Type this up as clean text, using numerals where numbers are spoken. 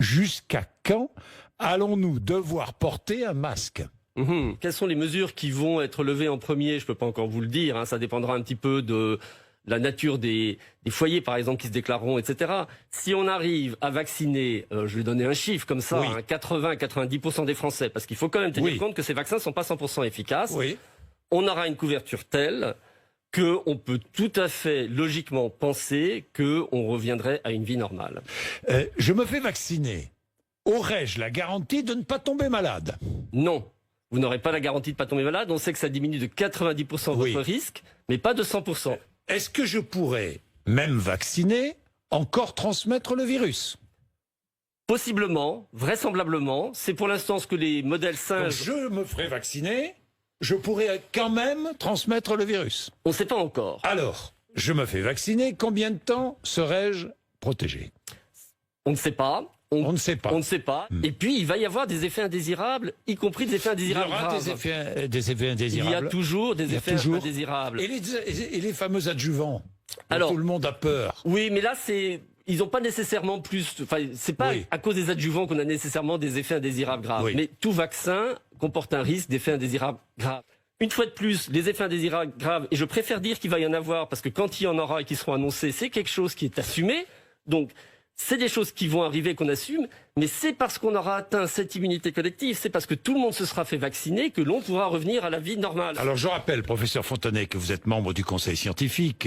Jusqu'à quand allons-nous devoir porter un masque? Quelles sont les mesures qui vont être levées en premier? Je ne peux pas encore vous le dire, hein, ça dépendra un petit peu de la nature des foyers, par exemple, qui se déclareront, etc. Si on arrive à vacciner, je vais donner un chiffre comme ça, Oui. 80-90% des Français, parce qu'il faut quand même tenir compte que ces vaccins ne sont pas 100% efficaces, on aura une couverture telle qu'on peut tout à fait logiquement penser qu'on reviendrait à une vie normale. Je me fais vacciner. Aurais-je la garantie de ne pas tomber malade? Non. Vous n'aurez pas la garantie de ne pas tomber malade. On sait que ça diminue de 90% votre risque, mais pas de 100%. Est-ce que je pourrais, même vacciné, encore transmettre le virus? Possiblement, vraisemblablement. C'est pour l'instant ce que les modèles singes... Donc je me ferai vacciner, je pourrais quand même transmettre le virus. On ne sait pas encore. Alors, je me fais vacciner, combien de temps serais-je protégé? On ne sait pas. On ne sait pas. On ne sait pas. Et puis, il va y avoir des effets indésirables, y compris des effets indésirables Il y aura graves. des effets indésirables. Il y a toujours des effets indésirables. Et les fameux adjuvants dont Alors, tout le monde a peur. Oui, mais là, ils n'ont pas nécessairement plus... Enfin, c'est pas à cause des adjuvants qu'on a nécessairement des effets indésirables graves. Mais tout vaccin comporte un risque d'effets indésirables graves. Une fois de plus, les effets indésirables graves, et je préfère dire qu'il va y en avoir, parce que quand il y en aura et qui seront annoncés, c'est quelque chose qui est assumé. Donc, c'est des choses qui vont arriver, qu'on assume, mais c'est parce qu'on aura atteint cette immunité collective, c'est parce que tout le monde se sera fait vacciner que l'on pourra revenir à la vie normale. Alors je rappelle, professeur Fontenay, que vous êtes membre du conseil scientifique.